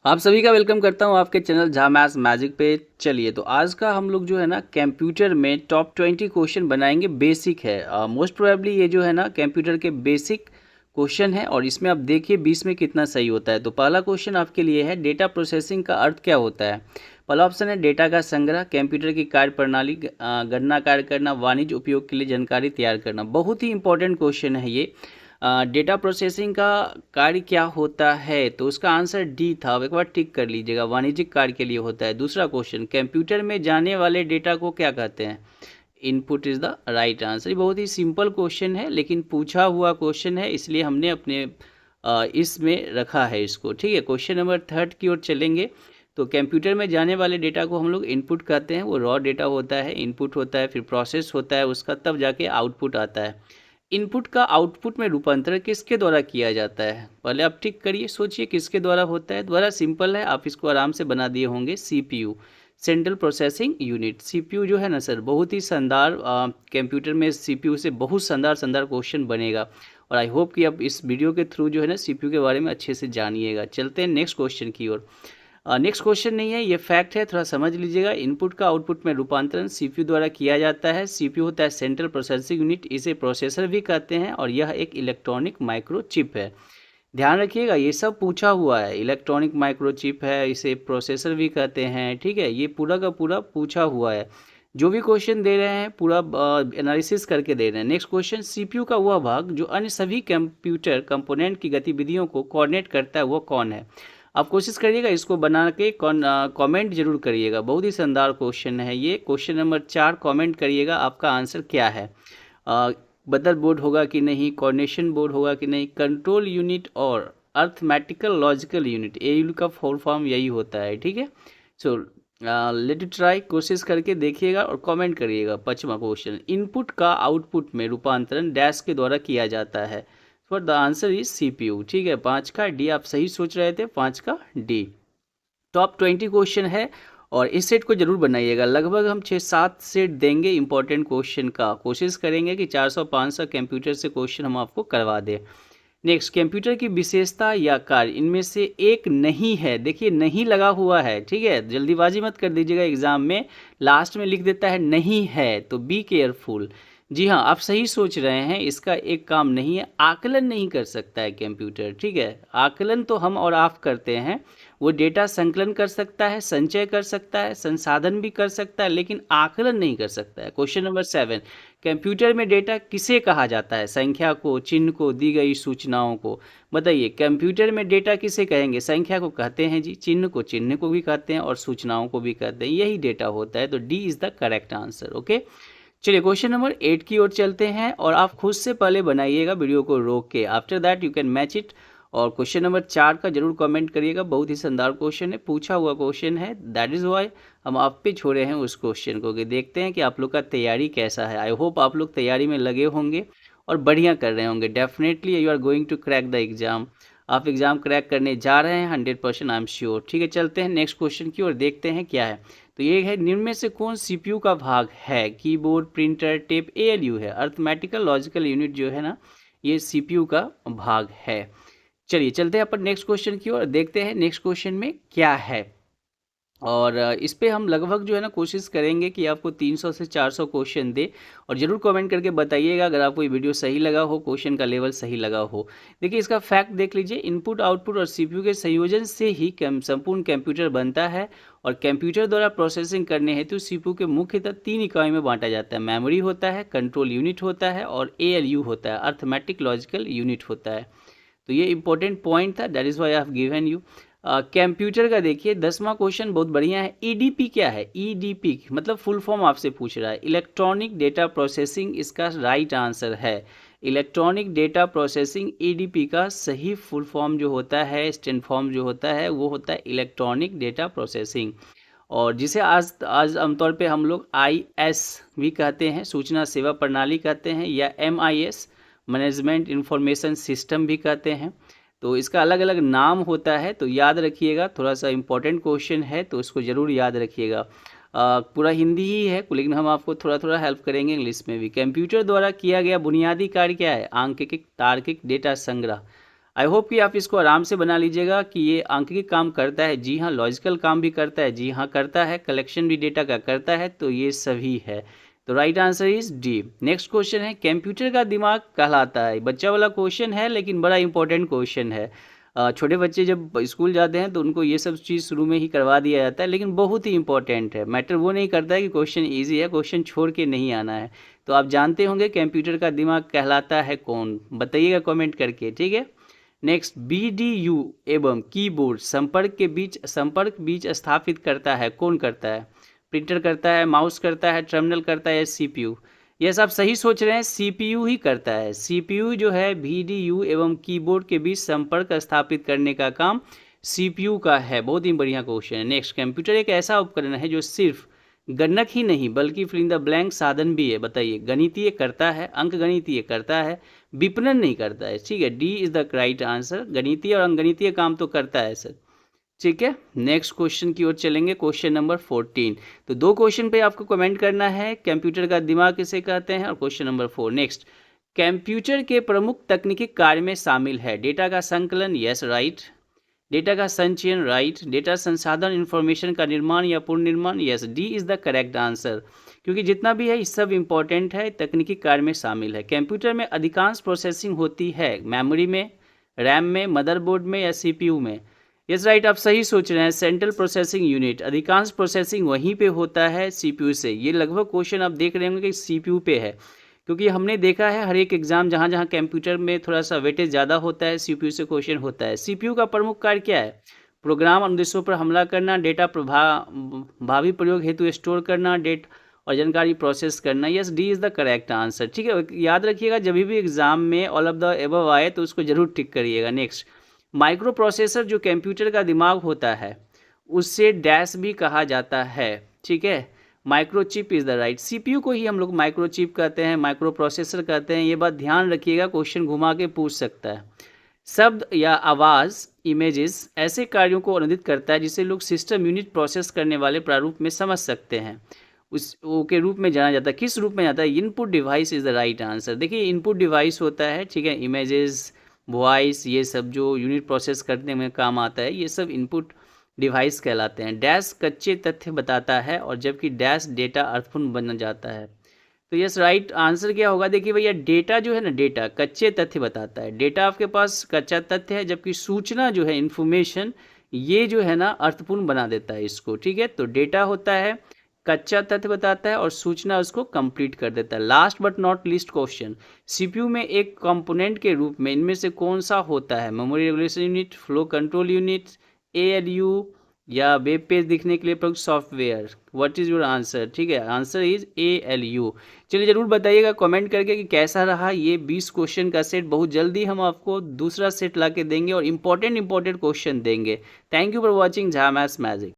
आप सभी का वेलकम करता हूं आपके चैनल जहाँ मैथ्स मैजिक पे। चलिए तो आज का हम लोग जो है ना कंप्यूटर में टॉप 20 क्वेश्चन बनाएंगे। बेसिक है, मोस्ट प्रोबेबली ये जो है ना कंप्यूटर के बेसिक क्वेश्चन है और इसमें आप देखिए 20 में कितना सही होता है। तो पहला क्वेश्चन आपके लिए है, डेटा प्रोसेसिंग का अर्थ क्या होता है। पहला ऑप्शन है डेटा का संग्रह, कंप्यूटर की कार्य प्रणाली, गणना कार्य करना, वाणिज्य उपयोग के लिए जानकारी तैयार करना। बहुत ही इंपॉर्टेंट क्वेश्चन है ये। डेटा प्रोसेसिंग का कार्य क्या होता है, तो उसका आंसर डी था। अब एक बार टिक कर लीजिएगा, वाणिज्यिक कार्य के लिए होता है। दूसरा क्वेश्चन, कंप्यूटर में जाने वाले डेटा को क्या कहते हैं। Input is the right answer. ये बहुत ही सिंपल क्वेश्चन है लेकिन पूछा हुआ क्वेश्चन है, इसलिए हमने अपने इसमें रखा है इसको। ठीक है, क्वेश्चन नंबर 3 की ओर चलेंगे। तो कंप्यूटर में जाने वाले डेटा को हम लोग इनपुट कहते हैं। वो रॉ डेटा होता है, इनपुट होता है, फिर प्रोसेस होता है उसका, तब जाके आउटपुट आता है। इनपुट का आउटपुट में रूपांतरण किसके द्वारा किया जाता है। पहले आप ठीक करिए, सोचिए किसके द्वारा होता है। बड़ा सिंपल है, आप इसको आराम से बना दिए होंगे। CPU, central processing unit. CPU जो है ना सर, बहुत ही शानदार। कंप्यूटर में सीपीयू से बहुत शानदार शानदार क्वेश्चन बनेगा और आई होप कि आप इस वीडियो के थ्रू जो है ना सीपीयू के बारे में अच्छे से जानिएगा। चलते हैं नेक्स्ट क्वेश्चन की ओर। नेक्स्ट क्वेश्चन नहीं है, ये फैक्ट है, थोड़ा समझ लीजिएगा। इनपुट का आउटपुट में रूपांतरण सीपीयू द्वारा किया जाता है। सीपीयू होता है सेंट्रल प्रोसेसिंग यूनिट, इसे प्रोसेसर भी कहते हैं और यह एक इलेक्ट्रॉनिक माइक्रोचिप है। ध्यान रखिएगा, ये सब पूछा हुआ है। इलेक्ट्रॉनिक माइक्रोचिप है, इसे प्रोसेसर भी कहते हैं। ठीक है, ये पूरा का पूरा पूछा हुआ है। जो भी क्वेश्चन दे रहे हैं पूरा एनालिसिस करके दे रहे हैं। नेक्स्ट क्वेश्चन, सीपीयू का वह भाग जो अन्य सभी कंप्यूटर कंपोनेंट की गतिविधियों को कोऑर्डिनेट करता है, वो कौन है। आप कोशिश करिएगा इसको बना के कमेंट जरूर करिएगा। बहुत ही शानदार क्वेश्चन है ये। क्वेश्चन नंबर 4 कमेंट करिएगा, आपका आंसर क्या है। बदर बोर्ड होगा कि नहीं, कोऑर्डिनेशन बोर्ड होगा कि नहीं, कंट्रोल यूनिट और अर्थमेटिकल लॉजिकल यूनिट। एयू का फुल फॉर्म यही होता है। ठीक है, सो लेट इट ट्राई, कोशिश करके देखिएगा और कमेंट करिएगा। 5वां क्वेश्चन, इनपुट का आउटपुट में रूपांतरण डैश के द्वारा किया जाता है। For the answer is CPU. ठीक है, 5 का डी, आप सही सोच रहे थे, 5 का डी। टॉप 20 क्वेश्चन है और इस सेट को जरूर बनाइएगा। लगभग हम 6-7 सेट देंगे इंपॉर्टेंट क्वेश्चन का। कोशिश करेंगे कि 400-500 कंप्यूटर से क्वेश्चन हम आपको करवा दें। नेक्स्ट, कंप्यूटर की विशेषता या कार्य इनमें से एक नहीं है। देखिए नहीं लगा हुआ है, ठीक है, जल्दीबाजी मत कर दीजिएगा। एग्जाम में लास्ट में लिख देता है नहीं है, तो बी केयरफुल। जी हाँ, आप सही सोच रहे हैं, इसका एक काम नहीं है। आकलन नहीं कर सकता है कंप्यूटर। ठीक है, आकलन तो हम और आप करते हैं। वो डेटा संकलन कर सकता है, संचय कर सकता है, संसाधन भी कर सकता है, लेकिन आकलन नहीं कर सकता है। क्वेश्चन नंबर 7, कंप्यूटर में डेटा किसे कहा जाता है। संख्या को, चिन्ह को, दी गई सूचनाओं को। बताइए, कंप्यूटर में डेटा किसे कहेंगे। संख्या को कहते हैं जी, चिन्ह को चिन्ह को भी कहते हैं और सूचनाओं को भी कहते हैं। यही डेटा होता है, तो D is the correct answer. Okay, चलिए क्वेश्चन नंबर 8 की ओर चलते हैं और आप खुद से पहले बनाइएगा वीडियो को रोक के। After that you can match it. और क्वेश्चन नंबर 4 का जरूर कमेंट करिएगा। बहुत ही शानदार क्वेश्चन है, पूछा हुआ क्वेश्चन है, दैट इज़ वाई हम आप पे छोड़े हैं उस क्वेश्चन को। कि देखते हैं कि आप लोग का तैयारी कैसा है। आई होप आप लोग तैयारी में लगे होंगे और बढ़िया कर रहे होंगे। Definitely you are going to crack the exam. आप एग्जाम क्रैक करने जा रहे हैं 100%, आई एम श्योर। ठीक है, चलते हैं नेक्स्ट क्वेश्चन की और देखते हैं क्या है। तो ये है, निम्न में से कौन सीपीयू का भाग है। कीबोर्ड, प्रिंटर, टेप, एएलयू है। अर्थमेटिकल लॉजिकल यूनिट जो है ना, ये सीपीयू का भाग है। चलिए चलते हैं अपन नेक्स्ट क्वेश्चन की ओर, देखते हैं नेक्स्ट क्वेश्चन में क्या है। और इस पे हम लगभग जो है ना कोशिश करेंगे कि आपको 300 से 400 क्वेश्चन दे। और ज़रूर कमेंट करके बताइएगा अगर आपको ये वीडियो सही लगा हो, क्वेश्चन का लेवल सही लगा हो। देखिए इसका फैक्ट देख लीजिए, इनपुट आउटपुट और सीपीयू के संयोजन से ही संपूर्ण कंप्यूटर बनता है। और कंप्यूटर द्वारा प्रोसेसिंग करने हेतु सीपीयू के मुख्यतः 3 इकाइयों में बांटा जाता है। मेमोरी होता है, कंट्रोल यूनिट होता है और एएलयू होता है, अर्थमेटिक लॉजिकल यूनिट होता है। तो ये इंपॉर्टेंट पॉइंट था, that is why I have given you. Computer का देखिए 10वां क्वेश्चन बहुत बढ़िया है। ईडीपी क्या है। ईडीपी मतलब फुल फॉर्म आपसे पूछ रहा है, इलेक्ट्रॉनिक डेटा प्रोसेसिंग, इसका राइट आंसर है। इलेक्ट्रॉनिक डेटा प्रोसेसिंग, ईडीपी का सही फुल फॉर्म जो होता है, स्टैंड फॉर्म जो होता है, वो होता है इलेक्ट्रॉनिक डेटा प्रोसेसिंग। और जिसे आज आज आमतौर पे हम लोग आईएस भी कहते हैं, सूचना सेवा प्रणाली कहते हैं, या एमआईएस, मैनेजमेंट इंफॉर्मेशन सिस्टम भी कहते हैं। तो इसका अलग अलग नाम होता है, तो याद रखिएगा। थोड़ा सा इंपॉर्टेंट क्वेश्चन है तो इसको ज़रूर याद रखिएगा। पूरा हिंदी ही है लेकिन हम आपको थोड़ा थोड़ा हेल्प करेंगे इंग्लिश में भी। कंप्यूटर द्वारा किया गया बुनियादी कार्य क्या है। आंकिक, तार्किक, डेटा संग्रह। आई होप कि आप इसको आराम से बना लीजिएगा कि ये आंकिक काम करता है, जी हाँ, लॉजिकल काम भी करता है, जी हाँ करता है, कलेक्शन भी डेटा का करता है, तो ये सभी है। तो right answer is D. Next question है, कंप्यूटर का दिमाग कहलाता है। बच्चा वाला क्वेश्चन है लेकिन बड़ा इंपॉर्टेंट क्वेश्चन है। छोटे बच्चे जब स्कूल जाते हैं तो उनको ये सब चीज़ शुरू में ही करवा दिया जाता है, लेकिन बहुत ही इंपॉर्टेंट है। मैटर वो नहीं करता है कि क्वेश्चन ईजी है, क्वेश्चन छोड़ के नहीं आना है। तो आप जानते होंगे कंप्यूटर का दिमाग कहलाता है कौन, बताइएगा कमेंट करके, ठीक है। नेक्स्ट, BDU एवं कीबोर्ड संपर्क बीच स्थापित करता है, कौन करता है? प्रिंटर करता है, माउस करता है, टर्मिनल करता है, CPU? यस, आप सही सोच रहे हैं, CPU ही करता है। CPU जो है BDU एवं कीबोर्ड के बीच संपर्क स्थापित करने का काम CPU का है। बहुत ही बढ़िया क्वेश्चन है। नेक्स्ट, कंप्यूटर एक ऐसा उपकरण है जो सिर्फ गणक ही नहीं बल्कि फिल इन द ब्लैंक साधन भी है। बताइए, गणितीय करता है, अंक गणितीय करता है, विपणन नहीं करता है, ठीक है। D is the right answer. गणितीय और अंकगणितीय काम तो करता है सर, ठीक है। नेक्स्ट क्वेश्चन की ओर चलेंगे, क्वेश्चन नंबर 14। तो दो क्वेश्चन पे आपको कमेंट करना है, कंप्यूटर का दिमाग किसे कहते हैं, और क्वेश्चन नंबर 4। नेक्स्ट, कंप्यूटर के प्रमुख तकनीकी कार्य में शामिल है डेटा का संकलन, यस राइट, डेटा का संचयन, राइट, डेटा संसाधन इंफॉर्मेशन का निर्माण या पुनर्निर्माण, yes, D is the correct answer. क्योंकि जितना भी है ये सब इंपॉर्टेंट है, तकनीकी कार्य में शामिल है। कंप्यूटर में अधिकांश प्रोसेसिंग होती है मेमोरी में, रैम में, मदरबोर्ड में या CPU में। यस राइट, आप सही सोच रहे हैं, सेंट्रल प्रोसेसिंग यूनिट, अधिकांश प्रोसेसिंग वहीं पे होता है CPU से। ये लगभग क्वेश्चन आप देख रहे होंगे कि CPU पे है, क्योंकि हमने देखा है हर एक एग्जाम जहाँ जहाँ कंप्यूटर में थोड़ा सा वेटेज ज़्यादा होता है CPU से क्वेश्चन होता है। CPU का प्रमुख कार्य क्या है? प्रोग्राम अनुदेशों पर हमला करना, डेटा भावी प्रयोग हेतु स्टोर करना, डेट और जानकारी प्रोसेस करना। Yes, D is the correct answer, ठीक है। याद रखिएगा, जब भी एग्जाम में ऑल ऑफ द एबव आए तो उसको जरूर टिक करिएगा। नेक्स्ट, माइक्रो प्रोसेसर जो कंप्यूटर का दिमाग होता है उससे डैश भी कहा जाता है, ठीक है। Microchip is the right. CPU को ही हम लोग माइक्रोचिप कहते हैं, माइक्रो प्रोसेसर कहते हैं। ये बात ध्यान रखिएगा, क्वेश्चन घुमा के पूछ सकता है। शब्द या आवाज़, इमेजेस ऐसे कार्यों को अनुदित करता है जिसे लोग सिस्टम यूनिट प्रोसेस करने वाले प्रारूप में समझ सकते हैं, उस वो के रूप में जाना जाता है। किस रूप में जाता है? Input device is the right answer. देखिए, इनपुट डिवाइस होता है, ठीक है, इमेजेस, वॉइस, ये सब जो यूनिट प्रोसेस करने में काम आता है, ये सब इनपुट डिवाइस कहलाते हैं। डैश कच्चे तथ्य बताता है और जबकि डैश डेटा अर्थपूर्ण बन जाता है। तो यस, राइट आंसर क्या होगा? देखिए भैया, डेटा जो है ना, डेटा कच्चे तथ्य बताता है। डेटा आपके पास कच्चा तथ्य है, जबकि सूचना जो है, इन्फॉर्मेशन, ये जो है ना अर्थपूर्ण बना देता है इसको, ठीक है। तो डेटा होता है कच्चा तथ्य बताता है और सूचना उसको कंप्लीट कर देता है। Last but not least question, CPU में एक कंपोनेंट के रूप में इनमें से कौन सा होता है? Memory regulation unit, flow control unit, ALU या वेब पेज दिखने के लिए प्रयुक्त software? What is your answer? ठीक है, आंसर इज ALU। चलिए जरूर बताइएगा कमेंट करके कि कैसा रहा ये 20 क्वेश्चन का सेट। बहुत जल्दी हम आपको दूसरा सेट ला के देंगे और इंपॉर्टेंट क्वेश्चन देंगे। Thank you for watching Jha maths magic.